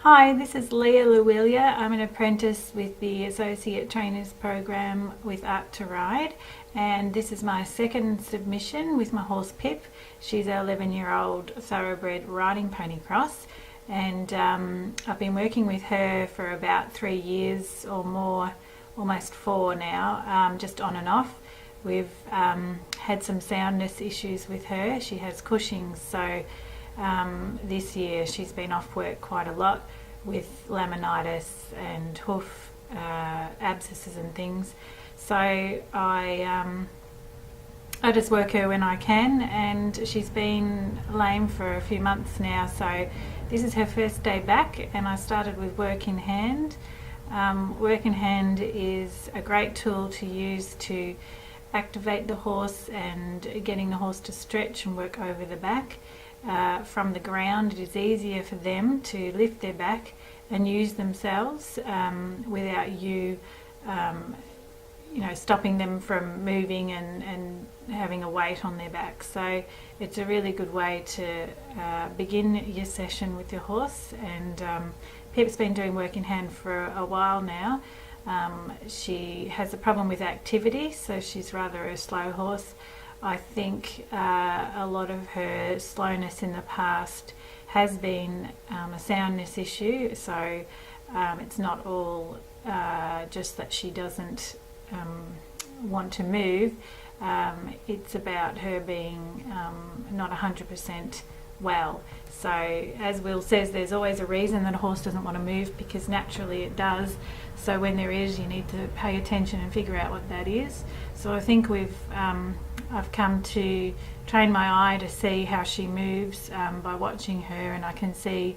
Hi, this is Leah Luwilia. I'm an apprentice with the Associate Trainers Program with Art2Ride, and this is my second submission with my horse Pip. She's our 11-year-old thoroughbred riding pony cross, and I've been working with her for about 3 years or more, almost 4 now, just on and off. We've had some soundness issues with her. She has Cushing's, so this year she's been off work quite a lot with laminitis and hoof abscesses and things. So I just work her when I can, and she's been lame for a few months now. So this is her first day back, and I started with work in hand. Work in hand is a great tool to use to activate the horse and getting the horse to stretch and work over the back. From the ground, it is easier for them to lift their back and use themselves without you stopping them from moving and having a weight on their back. So it's a really good way to begin your session with your horse. And Pip's been doing work in hand for a while now. She has a problem with activity, so she's rather a slow horse. I think a lot of her slowness in the past has been a soundness issue, so it's not all just that she doesn't want to move. It's about her being not 100% well. So as Will says, there's always a reason that a horse doesn't want to move, because naturally it does. So when there is, you need to pay attention and figure out what that is. So I think I've come to train my eye to see how she moves by watching her, and I can see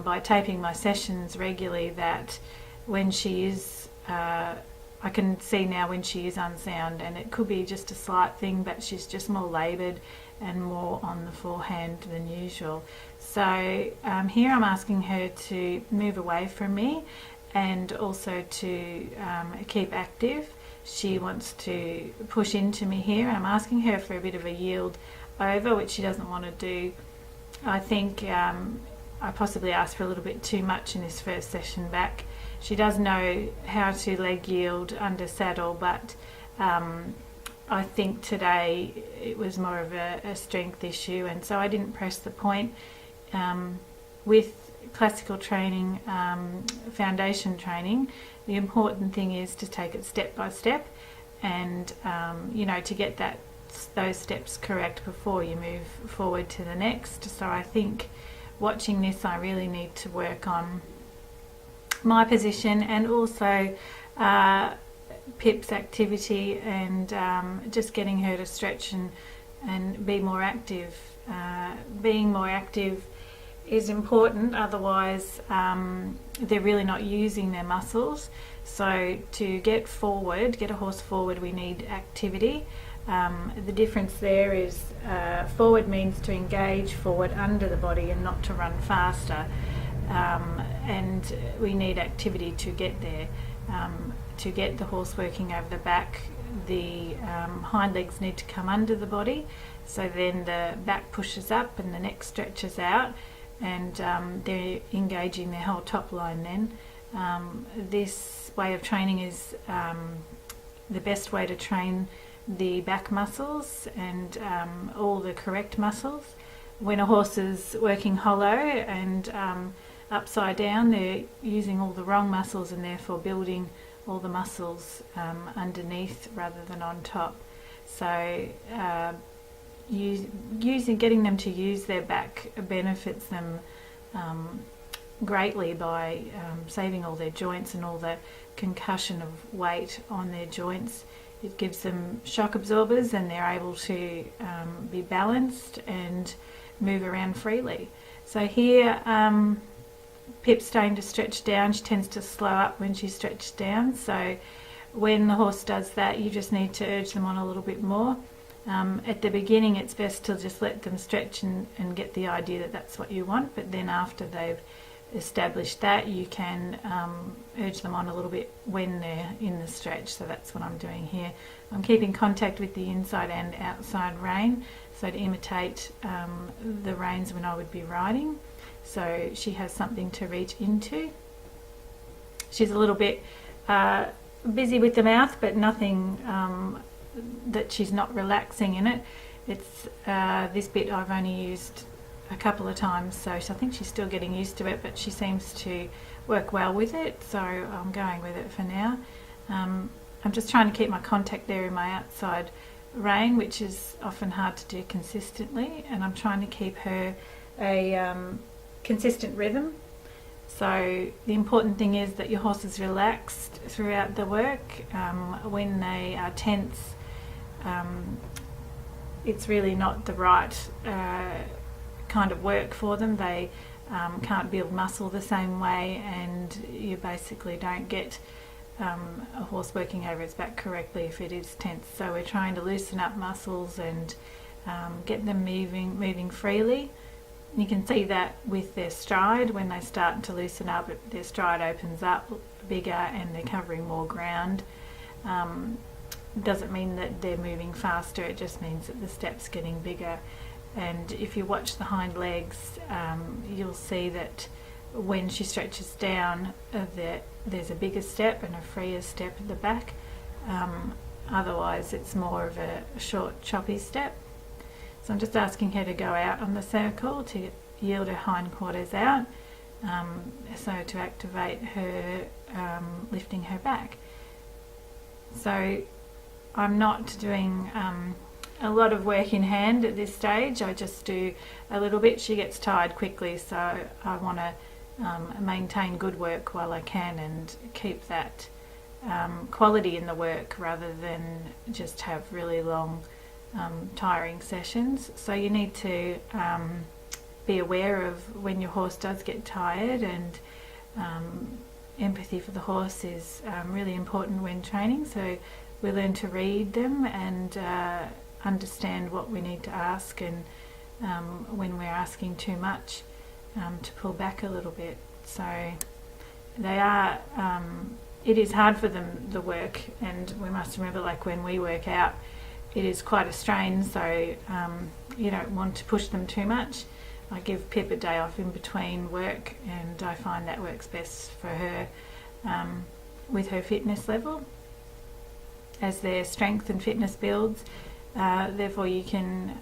by taping my sessions regularly that when she is, I can see now when she is unsound, and it could be just a slight thing, but she's just more laboured and more on the forehand than usual. So here I'm asking her to move away from me and also to keep active. She wants to push into me here. I'm asking her for a bit of a yield over, which she doesn't want to do. I think I possibly asked for a little bit too much in this first session back. She does know how to leg yield under saddle, but I think today it was more of a strength issue, and so I didn't press the point. With classical training, foundation training, the important thing is to take it step by step, and to get those steps correct before you move forward to the next. So I think watching this, I really need to work on my position and also Pip's activity, and just getting her to stretch and be more active. Being more active is important, otherwise they're really not using their muscles. So to get a horse forward, we need activity. The difference there is forward means to engage forward under the body and not to run faster, and we need activity to get there. To get the horse working over the back, the hind legs need to come under the body, so then the back pushes up and the neck stretches out, and they're engaging their whole top line then. This way of training is the best way to train the back muscles and all the correct muscles. When a horse is working hollow and upside down, they're using all the wrong muscles and therefore building all the muscles underneath rather than on top. So getting them to use their back benefits them greatly by saving all their joints and all the concussion of weight on their joints. It gives them shock absorbers, and they're able to be balanced and move around freely. So here Pip's starting to stretch down. She tends to slow up when she stretches down, so when the horse does that, you just need to urge them on a little bit more. At the beginning, it's best to just let them stretch and get the idea that that's what you want, but then after they've established that, you can urge them on a little bit when they're in the stretch. So that's what I'm doing here. I'm keeping contact with the inside and outside rein, so to imitate the reins when I would be riding. so she has something to reach into. She's a little bit busy with the mouth, but nothing that she's not relaxing in it. It's this bit I've only used a couple of times, so I think she's still getting used to it, but she seems to work well with it, so I'm going with it for now. I'm just trying to keep my contact there in my outside rein, which is often hard to do consistently, and I'm trying to keep her a consistent rhythm. So the important thing is that your horse is relaxed throughout the work. When they are tense, it's really not the right kind of work for them. They can't build muscle the same way, and you basically don't get a horse working over its back correctly if it is tense. So we're trying to loosen up muscles and get them moving freely. You can see that with their stride. When they start to loosen up, their stride opens up bigger and they're covering more ground. Doesn't mean that they're moving faster, it just means that the step's getting bigger. And if you watch the hind legs, you'll see that when she stretches down, there's a bigger step and a freer step at the back. Otherwise it's more of a short choppy step. So I'm just asking her to go out on the circle to yield her hindquarters out, so to activate her lifting her back. So I'm not doing a lot of work in hand at this stage. I just do a little bit. She gets tired quickly, so I want to maintain good work while I can and keep that quality in the work rather than just have really long tiring sessions. So you need to be aware of when your horse does get tired, and empathy for the horse is really important when training. So we learn to read them and understand what we need to ask, and when we're asking too much, to pull back a little bit. So they are it is hard for them, the work, and we must remember, like when we work out, it is quite a strain, so you don't want to push them too much. I give Pip a day off in between work, and I find that works best for her with her fitness level. As their strength and fitness builds, therefore you can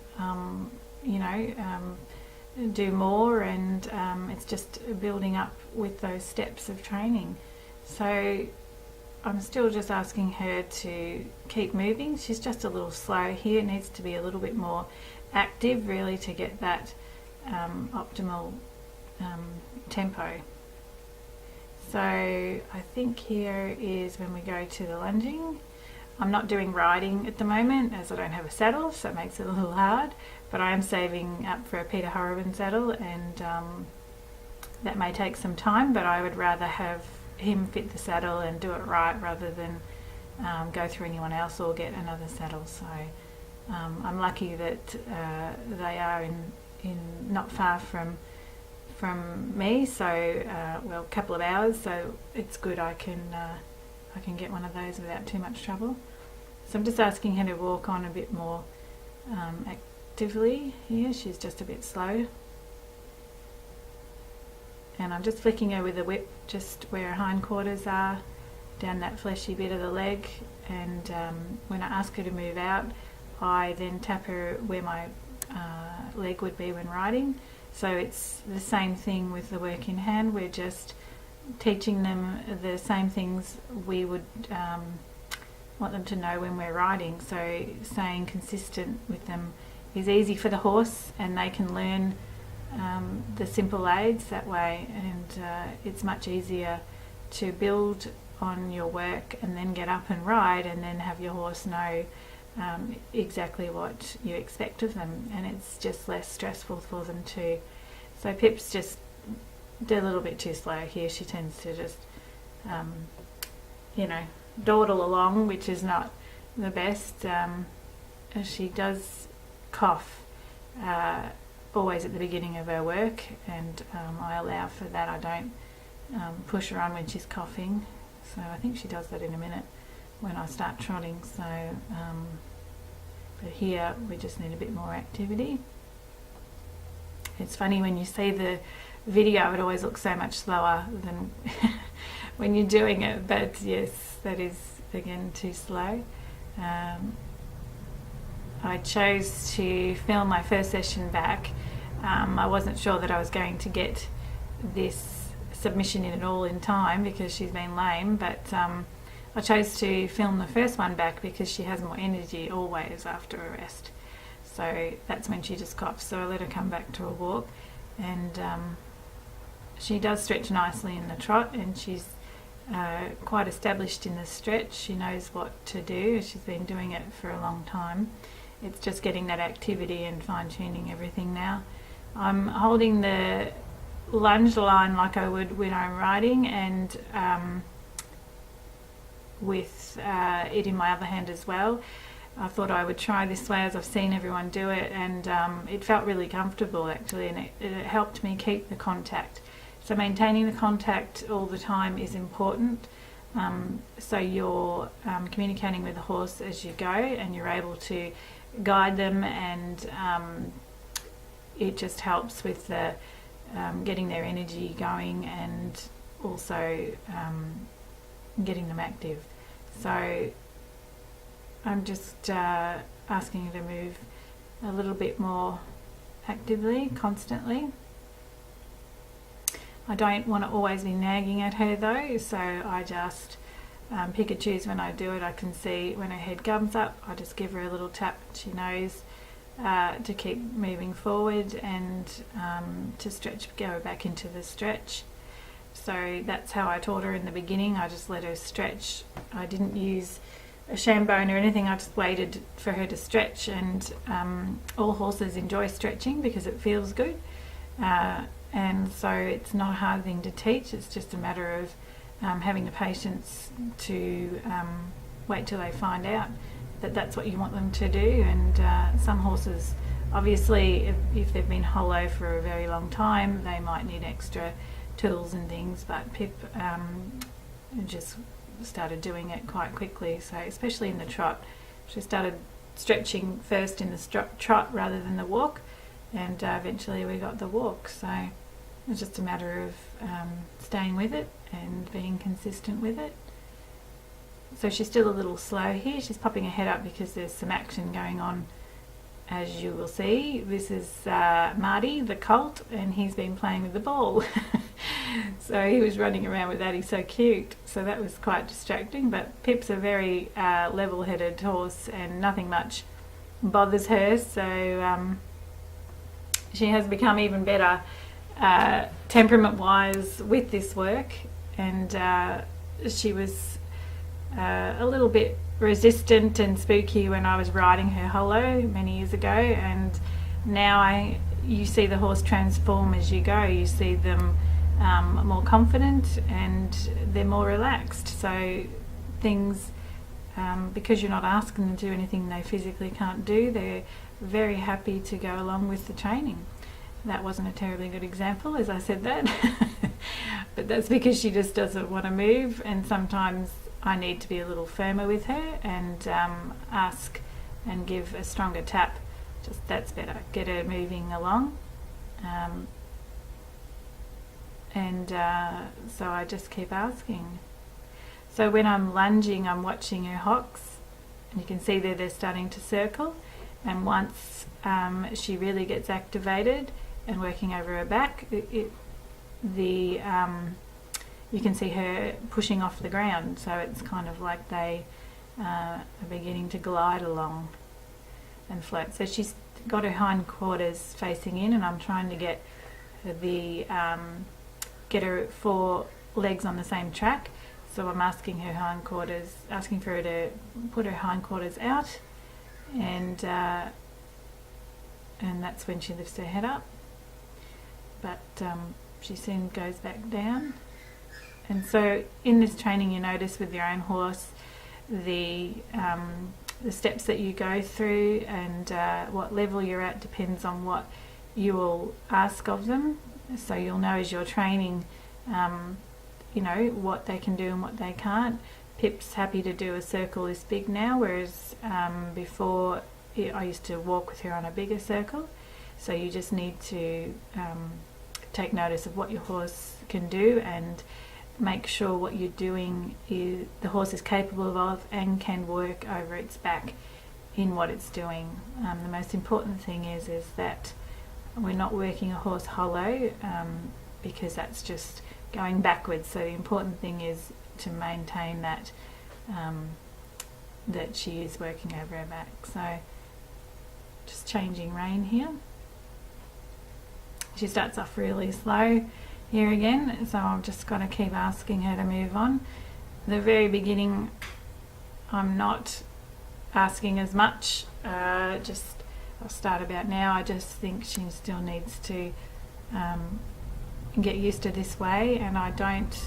do more, and it's just building up with those steps of training. So I'm still just asking her to keep moving. She's just a little slow here. It needs to be a little bit more active really to get that optimal tempo. So I think here is when we go to the lunging. I'm not doing riding at the moment as I don't have a saddle, so it makes it a little hard, but I am saving up for a Peter Horobin saddle, and that may take some time, but I would rather have him fit the saddle and do it right rather than go through anyone else or get another saddle. So I'm lucky that they are in not far from me, so well, a couple of hours, so it's good. I can get one of those without too much trouble. So I'm just asking her to walk on a bit more actively here. She's just a bit slow. And I'm just flicking her with the whip just where her hindquarters are, down that fleshy bit of the leg, and when I ask her to move out, I then tap her where my leg would be when riding. So it's the same thing with the work in hand. We're just teaching them the same things we would want them to know when we're riding. So staying consistent with them is easy for the horse, and they can learn the simple aids that way, and it's much easier to build on your work and then get up and ride and then have your horse know exactly what you expect of them, and it's just less stressful for them too. So Pip's just a little bit too slow here. She tends to just dawdle along, which is not the best. She does cough always at the beginning of her work, and I allow for that. I don't push her on when she's coughing, so I think she does that in a minute when I start trotting. So but here we just need a bit more activity. It's funny when you see the video it always looks so much slower than when you're doing it, but yes, that is again too slow. I chose to film my first session back. I wasn't sure that I was going to get this submission in at all in time because she's been lame, but I chose to film the first one back because she has more energy always after a rest. So that's when she just coughs, so I let her come back to a walk, and she does stretch nicely in the trot, and she's quite established in the stretch. She knows what to do. She's been doing it for a long time. It's just getting that activity and fine-tuning everything now. I'm holding the lunge line like I would when I'm riding, and with it in my other hand as well. I thought I would try this way as I've seen everyone do it, and it felt really comfortable actually, and it helped me keep the contact. So maintaining the contact all the time is important. So you're communicating with the horse as you go, and you're able to guide them, and it just helps with the getting their energy going, and also getting them active. So I'm just asking you to move a little bit more actively, constantly. I don't want to always be nagging at her though, so I just pick and choose when I do it. I can see when her head comes up, I just give her a little tap. She knows to keep moving forward, and to stretch, go back into the stretch. So that's how I taught her in the beginning. I just let her stretch. I didn't use a shambone or anything. I just waited for her to stretch, and all horses enjoy stretching because it feels good. And so it's not a hard thing to teach. It's just a matter of having the patience to wait till they find out that that's what you want them to do. And some horses, obviously, if they've been hollow for a very long time, they might need extra tools and things, but Pip just started doing it quite quickly. So especially in the trot, she started stretching first in the trot rather than the walk, and eventually we got the walk. So it's just a matter of staying with it and being consistent with it. So she's still a little slow here. She's popping her head up because there's some action going on, as you will see. This is Marty, the colt, and he's been playing with the ball. So he was running around with that. He's so cute. So that was quite distracting, but Pip's a very level-headed horse, and nothing much bothers her. So she has become even better temperament-wise with this work, and she was a little bit resistant and spooky when I was riding her hollow many years ago, and now you see the horse transform as you go. You see them more confident, and they're more relaxed. So things, because you're not asking them to do anything they physically can't do, they're very happy to go along with the training. That wasn't a terribly good example as I said that, but that's because she just doesn't want to move, and sometimes I need to be a little firmer with her and ask and give a stronger tap. Just that's better. Get her moving along. So I just keep asking. So when I'm lunging, I'm watching her hocks, and you can see there they're starting to circle, and once she really gets activated and working over her back, you can see her pushing off the ground, so it's kind of like they are beginning to glide along and float. So she's got her hindquarters facing in, and I'm trying to get her four legs on the same track. So I'm asking for her to put her hindquarters out, and that's when she lifts her head up. But she soon goes back down. And so in this training, you notice with your own horse the steps that you go through, and what level you're at depends on what you will ask of them. So you'll know as you're training, what they can do and what they can't. Pip's happy to do a circle this big now, whereas before I used to walk with her on a bigger circle. So you just need to take notice of what your horse can do and make sure what you're doing is the horse is capable of and can work over its back in what it's doing. The most important thing is that we're not working a horse hollow, because that's just going backwards. So the important thing is to maintain that that she is working over her back. So just changing rein here. She starts off really slow here again, so I've just got to keep asking her to move on. The very beginning I'm not asking as much, I'll start about now. I just think she still needs to get used to this way, and I don't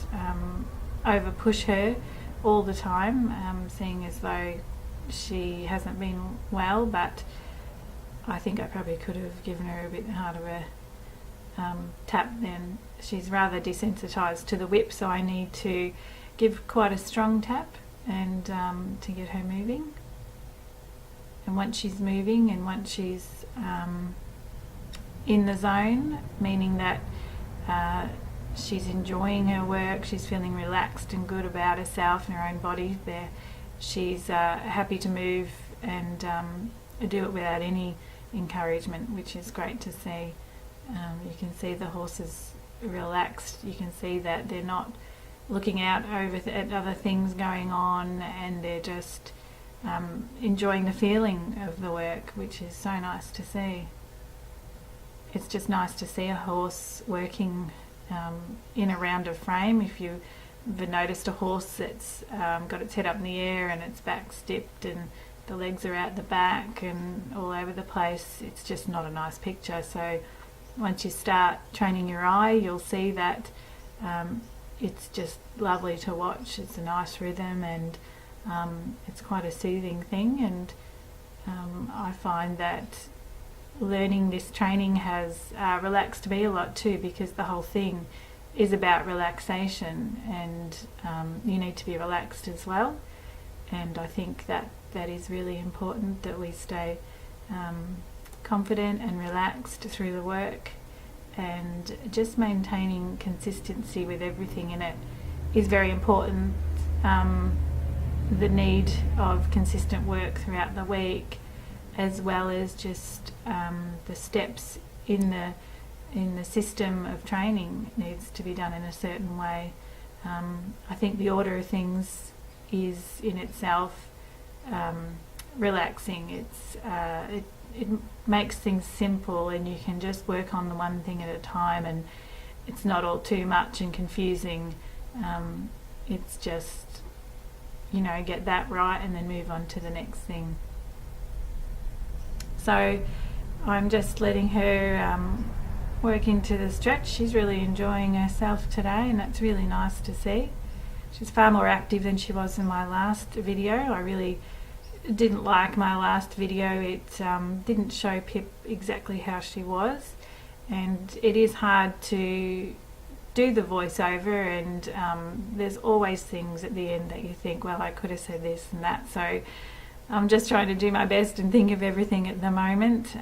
over push her all the time, seeing as though she hasn't been well, but I think I probably could have given her a bit harder tap then. She's rather desensitized to the whip, so I need to give quite a strong tap and to get her moving. And once she's moving and once she's in the zone, meaning that she's enjoying her work, she's feeling relaxed and good about herself and her own body there, she's happy to move and do it without any encouragement, which is great to see. You can see the horse is relaxed. You can see that they're not looking out at other things going on, and they're just enjoying the feeling of the work, which is so nice to see. It's just nice to see a horse working in a rounder frame. If you've ever noticed a horse that's got its head up in the air and its back's dipped and the legs are out the back and all over the place, it's just not a nice picture. So once you start training your eye, you'll see that it's just lovely to watch. It's a nice rhythm, and it's quite a soothing thing, and I find that learning this training has relaxed me a lot too, because the whole thing is about relaxation, and you need to be relaxed as well. And I think that is really important, that we stay confident and relaxed through the work, and just maintaining consistency with everything in it is very important. The need of consistent work throughout the week, as well as just the steps in the system of training needs to be done in a certain way. I think the order of things is in itself relaxing. It makes things simple, and you can just work on the one thing at a time, and it's not all too much and confusing. It's just, get that right and then move on to the next thing. So I'm just letting her work into the stretch. She's really enjoying herself today, and that's really nice to see. She's far more active than she was in my last video. I really didn't like my last video. It didn't show Pip exactly how she was, and it is hard to do the voiceover, and there's always things at the end that you think, well, I could have said this and that. So I'm just trying to do my best and think of everything at the moment,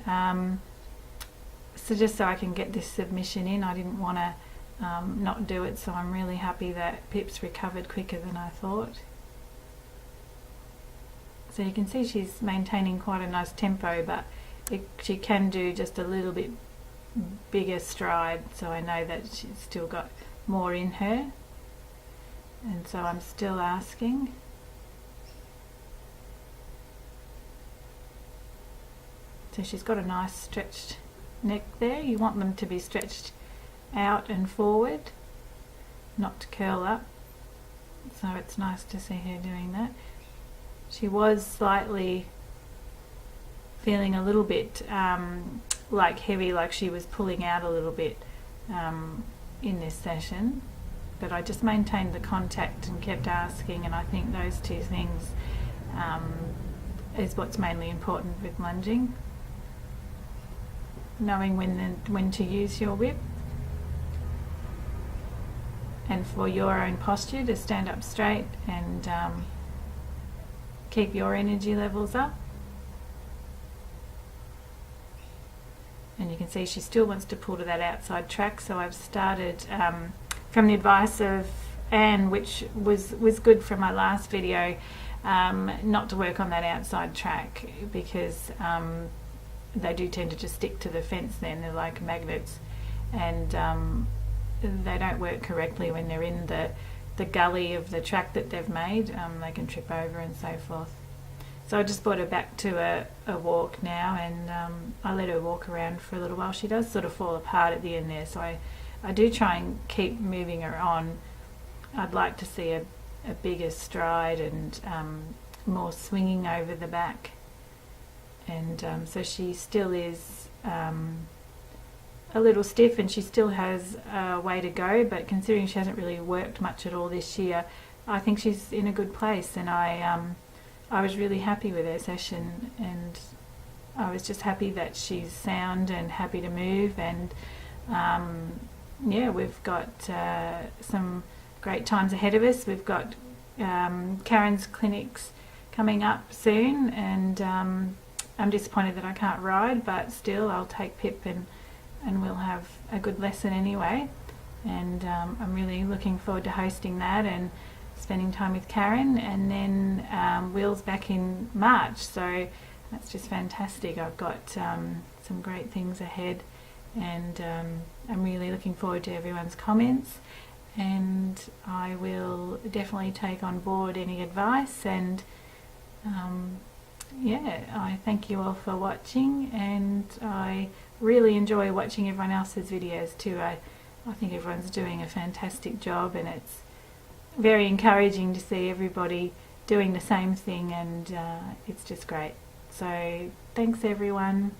so just so I can get this submission in. I didn't want to not do it, so I'm really happy that Pip's recovered quicker than I thought. So you can see she's maintaining quite a nice tempo, but she can do just a little bit bigger stride, so I know that she's still got more in her, and so I'm still asking. So she's got a nice stretched neck there. You want them to be stretched out and forward, not to curl up, so it's nice to see her doing that. She was slightly feeling a little bit like heavy, like she was pulling out a little bit in this session, but I just maintained the contact and kept asking, and I think those two things is what's mainly important with lunging. Knowing when to use your whip, and for your own posture to stand up straight and keep your energy levels up. and you can see she still wants to pull to that outside track, so I've started from the advice of Anne, which was good from my last video, not to work on that outside track, because they do tend to just stick to the fence then. They're like magnets, and they don't work correctly when they're in the gully of the track that they've made. They can trip over and so forth. So I just brought her back to a walk now, and I let her walk around for a little while. She does sort of fall apart at the end there, so I do try and keep moving her on. I'd like to see a bigger stride and more swinging over the back, and so she still is a little stiff, and she still has a way to go, but considering she hasn't really worked much at all this year, I think she's in a good place, and I was really happy with her session, and I was just happy that she's sound and happy to move, and yeah, we've got some great times ahead of us. We've got Karen's clinics coming up soon, and I'm disappointed that I can't ride, but still I'll take Pip and we'll have a good lesson anyway, and I'm really looking forward to hosting that and spending time with Karen. And then Will's back in March, so that's just fantastic. I've got some great things ahead, and I'm really looking forward to everyone's comments, and I will definitely take on board any advice, and yeah, I thank you all for watching, and I really enjoy watching everyone else's videos too. I think everyone's doing a fantastic job, and it's very encouraging to see everybody doing the same thing, and it's just great. So thanks everyone.